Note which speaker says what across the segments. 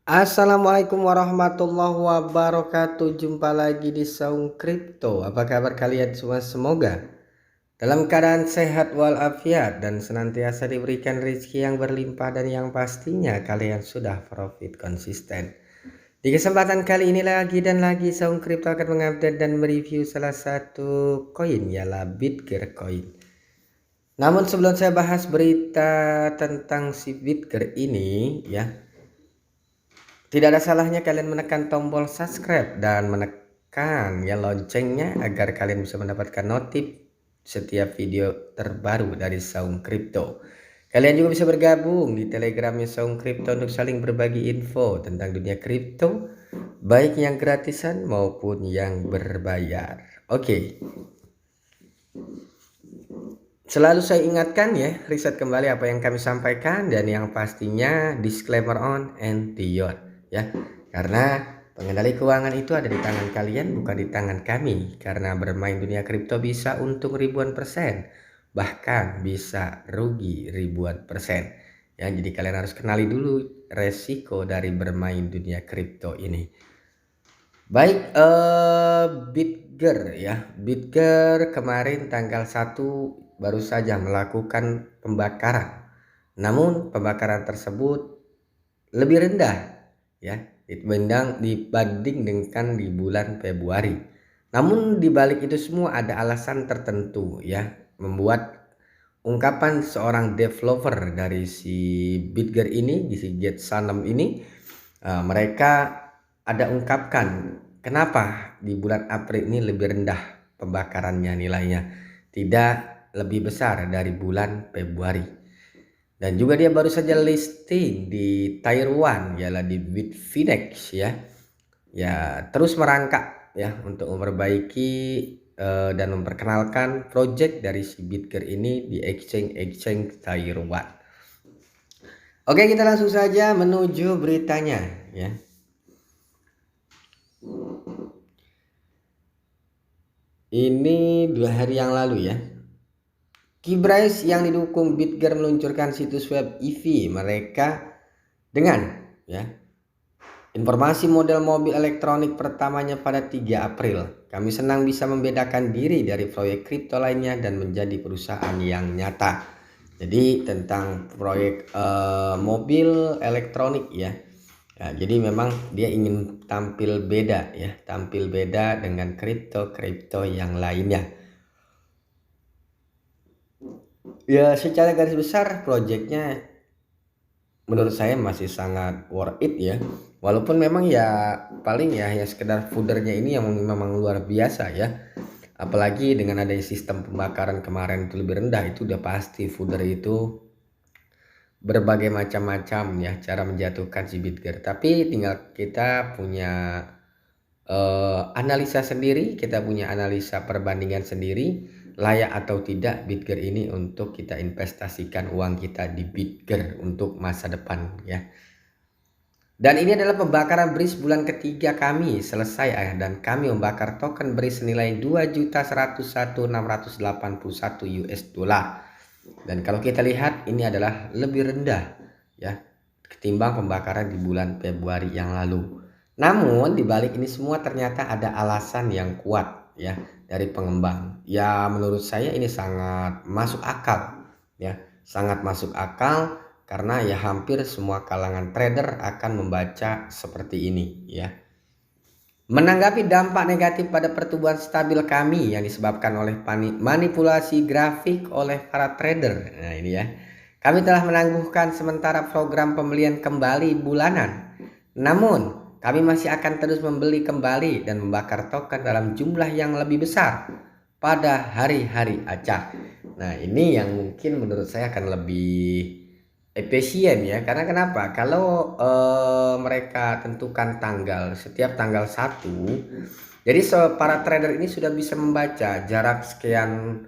Speaker 1: Assalamualaikum warahmatullahi wabarakatuh. Jumpa lagi di Saung Kripto. Apa kabar kalian semua? Semoga dalam keadaan sehat walafiat dan senantiasa diberikan rezeki yang berlimpah, dan yang pastinya kalian sudah profit konsisten. Di kesempatan kali ini lagi dan lagi Saung Kripto akan mengupdate dan mereview salah satu koin, ialah Bitger Coin. Namun sebelum saya bahas berita tentang si Bitger ini ya, tidak ada salahnya kalian menekan tombol subscribe dan menekan ya loncengnya agar kalian bisa mendapatkan notif setiap video terbaru dari Saung Crypto. Kalian juga bisa bergabung di Telegramnya Saung Crypto untuk saling berbagi info tentang dunia kripto, baik yang gratisan maupun yang berbayar. Oke. Selalu saya ingatkan ya, riset kembali apa yang kami sampaikan, dan yang pastinya disclaimer on and beyond ya. Karena pengendali keuangan itu ada di tangan kalian, bukan di tangan kami. Karena bermain dunia kripto bisa untung ribuan persen, bahkan bisa rugi ribuan persen. Ya, jadi kalian harus kenali dulu resiko dari bermain dunia kripto ini. Baik, Bitger ya. Bitger kemarin tanggal 1 baru saja melakukan pembakaran. Namun pembakaran tersebut lebih rendah ya dibanding dengan di bulan Februari. Namun di balik itu semua ada alasan tertentu ya, membuat ungkapan seorang developer dari si Bitger ini, di si Get Sanem ini, mereka ada ungkapkan kenapa di bulan April ini lebih rendah pembakarannya, nilainya tidak lebih besar dari bulan Februari. Dan juga dia baru saja listing di Taiwan, ialah di Bitfinex ya. Ya, terus merangkak ya untuk memperbaiki dan memperkenalkan project dari si Bitger ini di exchange Taiwan. Oke, kita langsung saja menuju beritanya ya. Ini 2 hari yang lalu ya. Kybrise yang didukung Bitger meluncurkan situs web EV mereka dengan ya informasi model mobil elektronik pertamanya pada 3 April. Kami senang bisa membedakan diri dari proyek kripto lainnya dan menjadi perusahaan yang nyata. Jadi tentang proyek mobil elektronik ya. Ya, jadi memang dia ingin tampil beda ya, tampil beda dengan kripto yang lainnya. Ya, secara garis besar proyeknya menurut saya masih sangat worth it ya. Walaupun memang ya paling ya sekedar foodernya ini yang memang luar biasa ya. Apalagi dengan adanya sistem pembakaran kemarin itu lebih rendah, itu udah pasti fooder itu berbagai macam-macam ya cara menjatuhkan si Bitger. Tapi tinggal kita punya analisa sendiri, kita punya analisa perbandingan sendiri, layak atau tidak Bitger ini untuk kita investasikan uang kita di Bitger untuk masa depan ya. Dan ini adalah pembakaran BRIS bulan ketiga kami selesai dan kami membakar token BRIS senilai 2.101.681 US dollar. Dan kalau kita lihat ini adalah lebih rendah ya ketimbang pembakaran di bulan Februari yang lalu. Namun di balik ini semua ternyata ada alasan yang kuat ya dari pengembang. Ya menurut saya ini sangat masuk akal ya, sangat masuk akal karena ya hampir semua kalangan trader akan membaca seperti ini ya. Menanggapi dampak negatif pada pertumbuhan stabil kami yang disebabkan oleh manipulasi grafik oleh para trader. Nah ini ya. Kami telah menangguhkan sementara program pembelian kembali bulanan. Namun, kami masih akan terus membeli kembali dan membakar token dalam jumlah yang lebih besar pada hari-hari acak. Nah, ini yang mungkin menurut saya akan lebih efisien ya. Karena kenapa? Kalau mereka tentukan tanggal setiap tanggal 1, jadi para trader ini sudah bisa membaca jarak sekian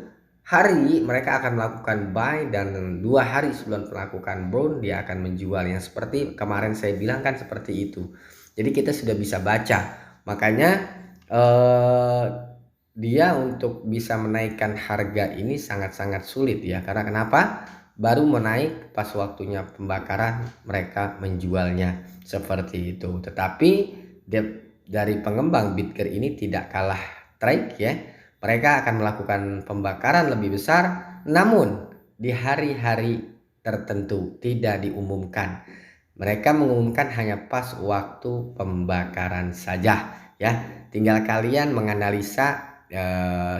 Speaker 1: hari mereka akan melakukan buy, dan 2 hari sebelum melakukan burn dia akan menjualnya. Seperti kemarin saya bilang kan seperti itu. Jadi kita sudah bisa baca. Makanya dia untuk bisa menaikkan harga ini sangat-sangat sulit ya. Karena kenapa? baru menaik pas waktunya pembakaran mereka menjualnya seperti itu. Tetapi dari pengembang Bitger ini tidak kalah trik ya. Mereka akan melakukan pembakaran lebih besar, namun di hari-hari tertentu, tidak diumumkan. Mereka mengumumkan hanya pas waktu pembakaran saja ya. Tinggal kalian menganalisa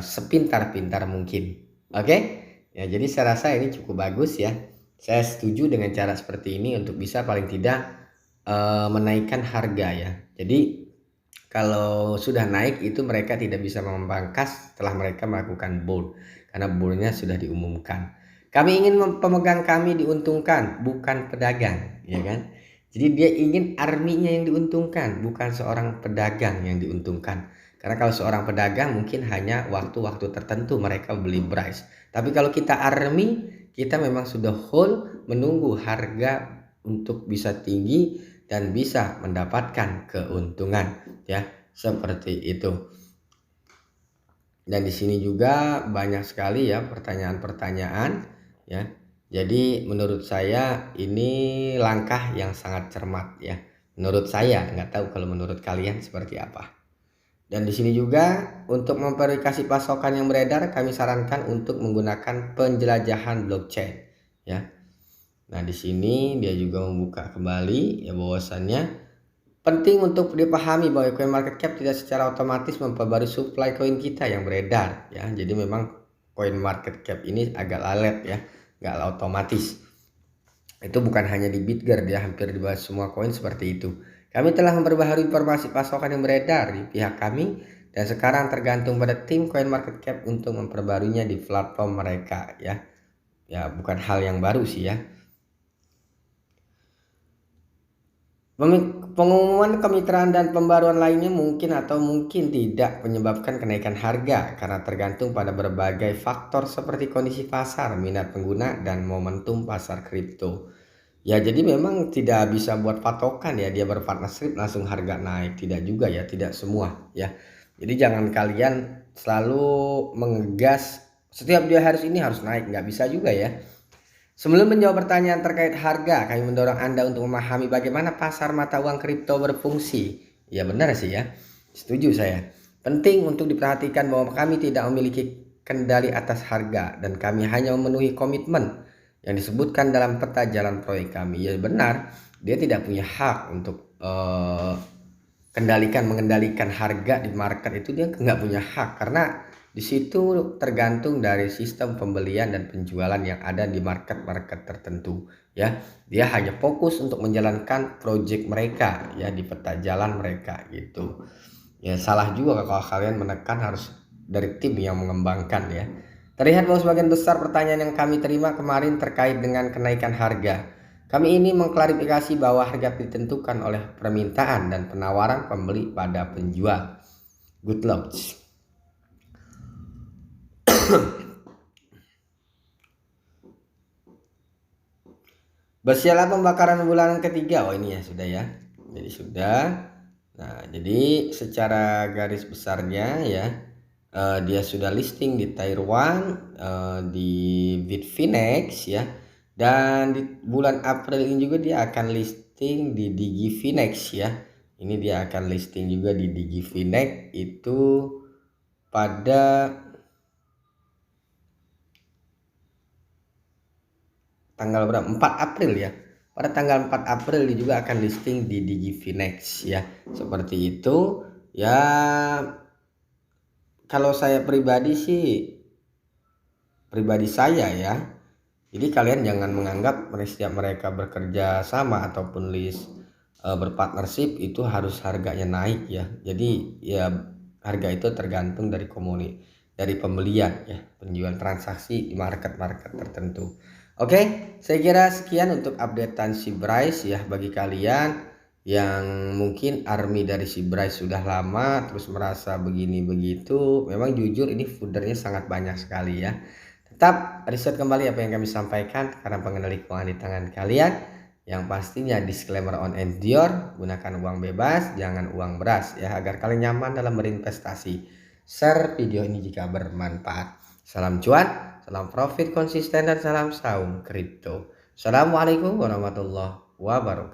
Speaker 1: sepintar-pintar mungkin. Oke? Ya, jadi saya rasa ini cukup bagus ya. Saya setuju dengan cara seperti ini untuk bisa paling tidak menaikkan harga ya. Jadi kalau sudah naik itu mereka tidak bisa memangkas setelah mereka melakukan bull, karena bullnya sudah diumumkan. Kami ingin pemegang kami diuntungkan, bukan pedagang, ya kan? Jadi dia ingin arminya yang diuntungkan, bukan seorang pedagang yang diuntungkan. Karena kalau seorang pedagang mungkin hanya waktu-waktu tertentu mereka beli price. Tapi kalau kita army, kita memang sudah hold menunggu harga untuk bisa tinggi dan bisa mendapatkan keuntungan ya, seperti itu. Dan di sini juga banyak sekali ya pertanyaan-pertanyaan ya. Jadi menurut saya ini langkah yang sangat cermat ya. Menurut saya, nggak tahu kalau menurut kalian seperti apa. Dan di sini juga untuk memverifikasi pasokan yang beredar, kami sarankan untuk menggunakan penjelajahan blockchain ya. Nah, di sini dia juga membuka kembali ya bahwasannya penting untuk dipahami bahwa coin market cap tidak secara otomatis memperbarui supply koin kita yang beredar ya. Jadi memang coin market cap ini agak lalet ya, nggak otomatis. Itu bukan hanya di Bitger, dia hampir di semua koin seperti itu. Kami telah memperbaharui informasi pasokan yang beredar di pihak kami dan sekarang tergantung pada tim coin market cap untuk memperbaruinya di platform mereka ya. Ya, bukan hal yang baru sih ya. Pengumuman kemitraan dan pembaruan lainnya mungkin atau mungkin tidak menyebabkan kenaikan harga karena tergantung pada berbagai faktor seperti kondisi pasar, minat pengguna, dan momentum pasar kripto. Ya, jadi memang tidak bisa buat patokan ya dia berpartnership langsung harga naik, tidak juga ya, tidak semua ya. Jadi jangan kalian selalu mengegas setiap dia harus ini harus naik, nggak bisa juga ya. Sebelum menjawab pertanyaan terkait harga, kami mendorong Anda untuk memahami bagaimana pasar mata uang kripto berfungsi. Ya benar sih ya, setuju saya. Penting untuk diperhatikan bahwa kami tidak memiliki kendali atas harga dan kami hanya memenuhi komitmen yang disebutkan dalam peta jalan proyek kami. Ya benar, dia tidak punya hak untuk mengendalikan harga di market itu, dia nggak punya hak karena di situ tergantung dari sistem pembelian dan penjualan yang ada di market-market tertentu ya. Dia hanya fokus untuk menjalankan project mereka ya di peta jalan mereka gitu. Ya salah juga kalau kalian menekan harus dari tim yang mengembangkan ya. Terlihat bahwa sebagian besar pertanyaan yang kami terima kemarin terkait dengan kenaikan harga. Kami ini mengklarifikasi bahwa harga ditentukan oleh permintaan dan penawaran pembeli pada penjual. Good luck. Bersiaplah pembakaran bulanan ketiga. Oh ini ya sudah ya. Jadi sudah. Nah, jadi secara garis besarnya ya dia sudah listing di Taiwan, di Bitfinex ya. Dan di bulan April ini juga dia akan listing di Digifinex ya. Ini dia akan listing juga di Digifinex itu pada tanggal berapa? 4 April ya. Pada tanggal 4 April dia juga akan listing di Digifinex ya. Seperti itu. Ya kalau saya pribadi sih saya ya. Jadi kalian jangan menganggap setiap mereka bekerja sama ataupun list berpartnership itu harus harganya naik ya. Jadi ya harga itu tergantung dari dari pembelian ya, penjualan transaksi di market-market tertentu. Oke, saya kira sekian untuk updatean si Bryce ya. Bagi kalian yang mungkin army dari si Bryce sudah lama terus merasa begini begitu, memang jujur ini foodernya sangat banyak sekali ya. Tetap riset kembali apa yang kami sampaikan karena pengendali keuangan di tangan kalian. Yang pastinya disclaimer on endure, gunakan uang bebas, jangan uang beras ya agar kalian nyaman dalam berinvestasi. Share video ini jika bermanfaat. Salam cuan. salam profit konsisten dan salam saum kripto. Assalamualaikum warahmatullahi wabarakatuh.